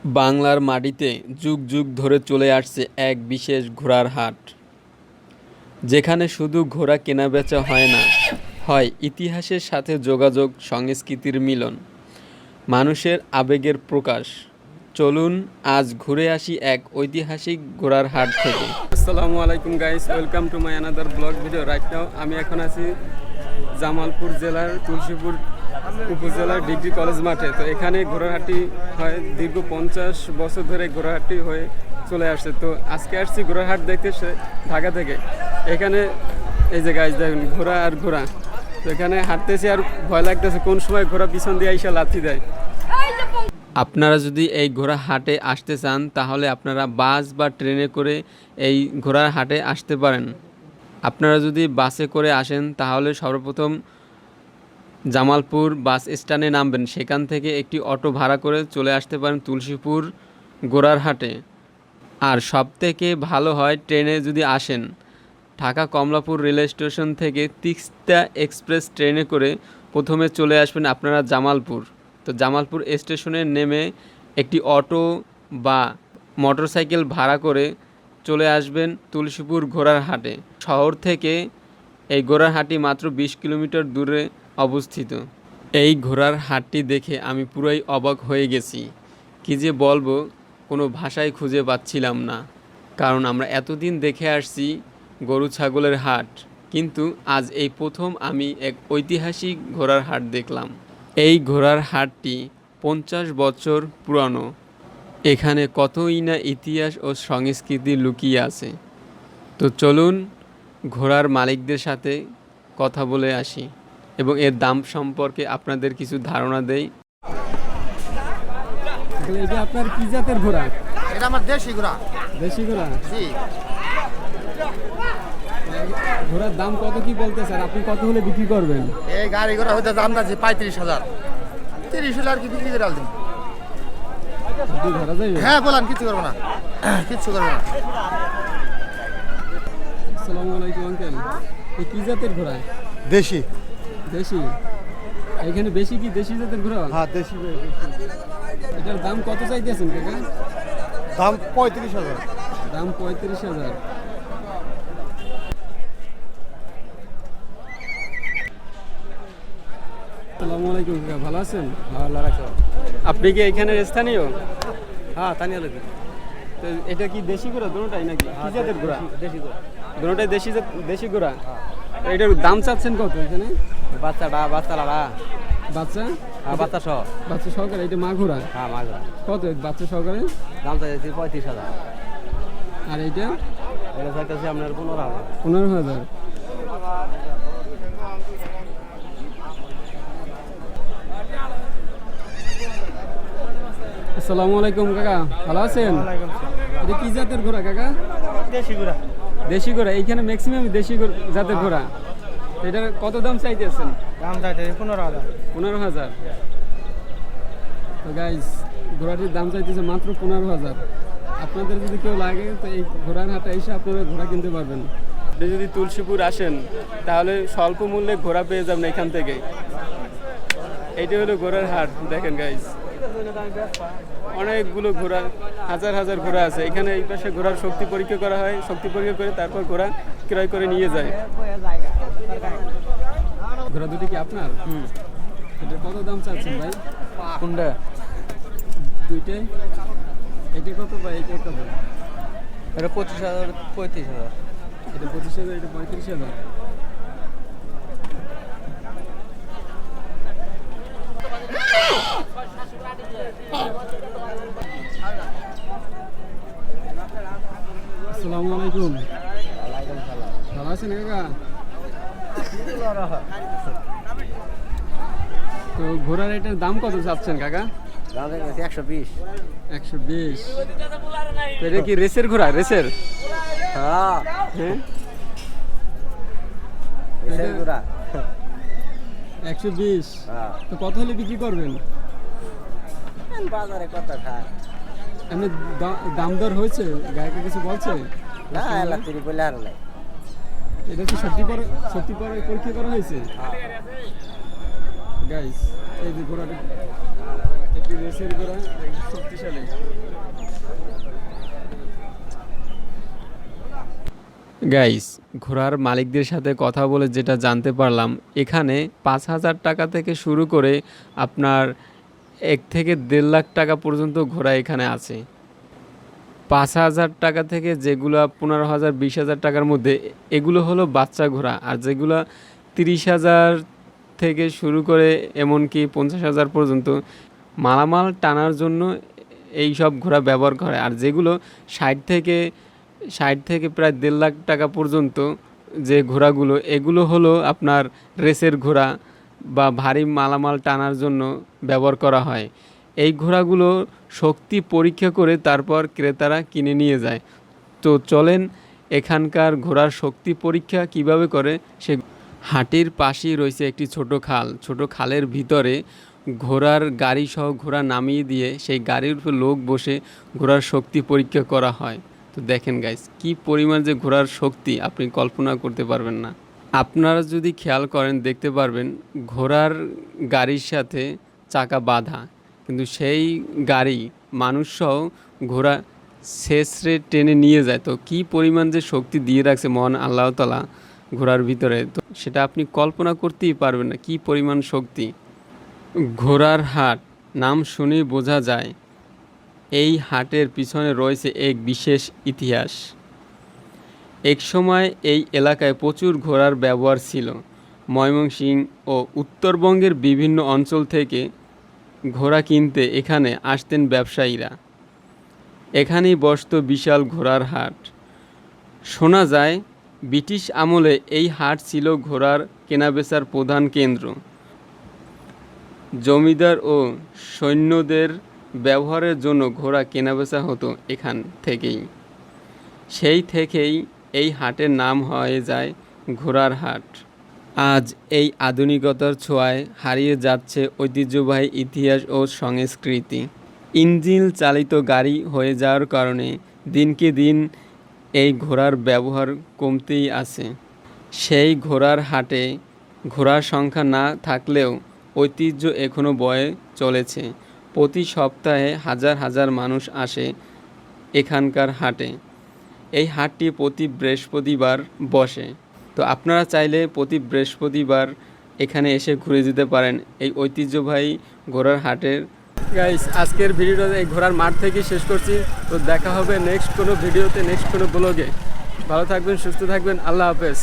বাংলার মাটিতে যুগ যুগ ধরে চলে আসছে এক বিশেষ ঘোড়ার হাট, যেখানে শুধু ঘোড়া কেনাবেচা হয় না, হয় ইতিহাসের সাথে যোগাযোগ, সংস্কৃতির মিলন, মানুষের আবেগের প্রকাশ। চলুন আজ ঘুরে আসি এক ঐতিহাসিক ঘোড়ার হাট থেকে। আসসালামু আলাইকুম guys, welcome to my another blog video. Right now আমি এখন আছি জামালপুর জেলার তুলসীপুর উপজেলার ডিগ্রি কলেজ মাঠে। তো এখানে ঘোড়ার হাটটি হয়, দীর্ঘ 50 বছর ধরে ঘোড়ার হাটটি হয়ে চলে আসছে। তো আজকে আসছি ঘোড়ার হাট দেখতে ঢাকা থেকে। এখানে এই যে গাইস দেখুন, ঘোড়া আর ঘোড়া। তো এখানে হাঁটতেছি আর ভয় লাগতেছে কোন সময় ঘোড়া পিছন দিয়ে আইসা লাথি দেয়। আপনারা যদি এই ঘোড়া হাটে আসতে চান তাহলে আপনারা বাস বা ট্রেনে করে এই ঘোড়ার হাটে আসতে পারেন। আপনারা যদি বাসে করে আসেন তাহলে সর্বপ্রথম জামালপুর বাস স্ট্যান্ডে নামবেন, সেখান থেকে একটি অটো ভাড়া করে চলে আসতে পারেন তুলসীপুর ঘোড়ার হাটে। আর সবথেকে ভালো হয় ট্রেনে যদি আসেন, ঢাকা কমলাপুর রেলওয়ে স্টেশন থেকে তিস্তা এক্সপ্রেস ট্রেনে করে প্রথমে চলে আসবেন আপনারা জামালপুর। তো জামালপুর স্টেশনে নেমে একটি অটো বা মোটরসাইকেল ভাড়া করে চলে আসবেন তুলসীপুর ঘোড়ার হাটে। শহর থেকে এই ঘোড়ার হাটটি মাত্র 20 কিলোমিটার দূরে অবস্থিত। এই ঘোড়ার হাটটি দেখে আমি পুরোই অবাক হয়ে গেছি। কী যে বলবো, কোনো ভাষাই খুঁজে পাচ্ছিলাম না, কারণ আমরা এতদিন দেখে আসছি গরু ছাগলের হাট, কিন্তু আজ এই প্রথম আমি এক ঐতিহাসিক ঘোড়ার হাট দেখলাম। এই ঘোড়ার হাটটি 50 বছর পুরানো। এখানে কতই না ইতিহাস ও সংস্কৃতি লুকিয়ে আছে। তো চলুন ঘোড়ার মালিকদের সাথে কথা বলে আসি এবং এর দাম সম্পর্কে আপনাদের কিছু ধারণা দেই। এটা আপনার কি জাতের ঘোড়া? এটা আমার দেশি ঘোড়া। দেশি ঘোড়া? জি। ঘোড়ার দাম কত কি বলতেছেন? আপনি কত হলে বিক্রি করবেন? এই গাড়ি ঘোড়া হইতে দাম আছে 35,000। 30 হলে আর কি বিক্রি করে আলদিন। ধরা যাবে? হ্যাঁ বলান, কিছু করবো না, কিচ্ছু করবো না। আসসালামু আলাইকুম আঙ্কেল, এই কি জাতের ঘোড়া? দেশি। দেশি? এখানে বেশি কি দেশি জাতের ঘোড়া? হ্যাঁ দেশি। এটার দাম কত চাইতেছেন কাকা? দাম 35,000। দাম 35,000। আসসালামু আলাইকুম কাকা, ভালো আছেন? আল্লাহ রাখো। আপনি কি এখানের স্থানীয়? হ্যাঁ তানিয়া লোক। তো এটা কি দেশি ঘোড়া দুটোটাই নাকি কি জাতের ঘোড়া? দেশি ঘোড়া। দুটোটাই দেশি ঘোড়া। এটার দাম চাচ্ছেন কত এখানে? বাচ্চা বাচ্চা? বাচ্চা সহ। বাচ্চা সহকারে? এটা মা ঘোড়া? হ্যাঁ মা ঘোড়া। কত বাচ্চা সহকারে? দাম চাইছি 35,000। আর এইটা? এটা চাইতেছি আপনার 15,000। 15,000। আসসালামু আলাইকুম কাকা, ভালো আছেন? এটা কি জাতের ঘোড়া কাকা? দেশি ঘোড়া। দেশি ঘোড়া? এইখানে ম্যাক্সিমাম দেশি জাতের ঘোড়া। এটার কত দাম চাইতেছেন? দাম চাইতেছি 15,000। 15,000। তো গাইস, ঘোড়াটির দাম চাইতেছে মাত্র 15,000। আপনাদের যদি কেউ লাগে তো এই ঘোড়ার হাটে এসে আপনারা ঘোড়া কিনতে পারবেন। আপনি যদি তুলসীপুর আসেন তাহলে স্বল্প মূল্যে ঘোড়া পেয়ে যাবেন এখান থেকে। এইটা হলো ঘোড়ার হাট। দেখেন গাইস, অনেকগুলো ঘোড়া, হাজার হাজার ঘোড়া আছে এখানে। এই পাশে ঘোড়ার শক্তি পরীক্ষা করা হয়, শক্তি পরীক্ষা করে তারপর ঘোড়া ক্রয় করে নিয়ে যায়। ঘোড়া দুটি কি আপনার? এটা কত দাম চাচ্ছেন ভাই? কোনটা? দুইটাই? এটা কত ভাই? এটা কত? এটা 25,000, 35,000। এটা 25,000, এটা 35,000। আসসালামু আলাইকুম। ভালো আছেন কাকা? তো ঘোড়ার এটার দাম কত চাচ্ছেন কাকা? 120। 120? তো এটা কি রেসের ঘোড়া? রেসের? হ্যাঁ হ্যাঁ, দেশি ঘোড়া। 120। হ্যাঁ তো কত হলে বিক্রি করবেন? বাজারে কত খায়? এমনি দাম দর হয়েছে? গায়কে কিছু বলছে? না এলা তিরি বলে আর নাই। এটা কি সত্যি পরীক্ষা করা হয়েছে? গাইস, এই যে ঘোড়াটা একটি রেসের ঘোড়া, শক্তিশালী। গাইস, ঘোড়ার মালিকদের সাথে কথা বলে যেটা জানতে পারলাম, এখানে 5,000 টাকা থেকে শুরু করে আপনার 1 থেকে 1.5 লাখ টাকা পর্যন্ত ঘোড়া এখানে আছে। 5,000 টাকা থেকে যেগুলো 15,000 20,000 টাকার মধ্যে, এগুলো হলো বাচ্চা ঘোড়া। আর যেগুলো 30,000 থেকে শুরু করে এমনকি 50,000 পর্যন্ত মালামাল টানার জন্য এই সব ঘোড়া ব্যবহার করে। আর যেগুলো 60 থেকে প্রায় 1.5 লাখ টাকা পর্যন্ত যে ঘোড়াগুলো, এগুলো হলো আপনার রেসের ঘোড়া বা ভারী মালামাল টানার জন্য ব্যবহার করা হয়। এই ঘোড়াগুলো শক্তি পরীক্ষা করে তারপর ক্রেতারা কিনে নিয়ে যায়। তো চলেন এখানকার ঘোড়ার শক্তি পরীক্ষা কিভাবে করে সে। হাটির পাশেই রয়েছে একটি ছোট খাল। ছোট খালের ভিতরে ঘোড়ার গাড়ি সহ ঘোড়া নামিয়ে দিয়ে সেই গাড়ির উপর লোক বসে ঘোড়ার শক্তি পরীক্ষা করা হয়। তো দেখেন গাইস, কি পরিমাণ যে ঘোড়ার শক্তি আপনি কল্পনা করতে পারবেন না। আপনারা যদি খেয়াল করেন দেখতে পারবেন ঘোড়ার গাড়ির সাথে চাকা বাঁধা, কিন্তু সেই গাড়ি মানুষসহ ঘোড়া শেষরে টেনে নিয়ে যায়। তো কি পরিমাণ যে শক্তি দিয়ে রাখছে মহান আল্লাহ তাআলা ঘোড়ার ভিতরে, তো সেটা আপনি কল্পনা করতেই পারবেন না কি পরিমাণ শক্তি। ঘোড়ার হাট নাম শুনেই বোঝা যায় এই হাটের পিছনে রয়েছে এক বিশেষ ইতিহাস। এক সময় এই এলাকায় প্রচুর ঘোড়ার ব্যবহার ছিল। ময়মনসিংহ ও উত্তরবঙ্গের বিভিন্ন অঞ্চল থেকে ঘোড়া কিনতে এখানে আসতেন ব্যবসায়ীরা। এখানেই বসত বিশাল ঘোড়ার হাট। শোনা যায় ব্রিটিশ আমলে এই হাট ছিল ঘোড়ার কেনাবেচার প্রধান কেন্দ্র। জমিদার ও সৈন্যদের ব্যবহারের জন্য ঘোড়া কেনাবেচা হতো এখান থেকেই। সেই থেকেই এই হাটের নাম হয়ে যায় ঘোড়ার হাট। আজ এই আধুনিকতার ছোঁয়ায় হারিয়ে যাচ্ছে ঐতিহ্যবাহী ইতিহাস ও সংস্কৃতি। ইঞ্জিন চালিত গাড়ি হয়ে যাওয়ার কারণে দিনকে দিন এই ঘোড়ার ব্যবহার কমতেই আছে। সেই ঘোড়ার হাটে ঘোড়ার সংখ্যা না থাকলেও ঐতিহ্য এখনও বয়ে চলেছে। প্রতি সপ্তাহে হাজার হাজার মানুষ আসে এখানকার হাটে। এই হাটটি প্রতি বৃহস্পতিবার বসে। তো আপনারা চাইলে প্রতি বৃহস্পতিবার এখানে এসে ঘুরে যেতে পারেন এই ঐতিহ্যবাহী ঘোড়ার হাটের। গাইস, আজকের ভিডিওটা এই ঘোড়ার মাঠ থেকে শেষ করছি। তো দেখা হবে নেক্সট কোনো ভিডিওতে, নেক্সট কোনো ব্লগে। ভালো থাকবেন, সুস্থ থাকবেন, আল্লাহ হাফেজ।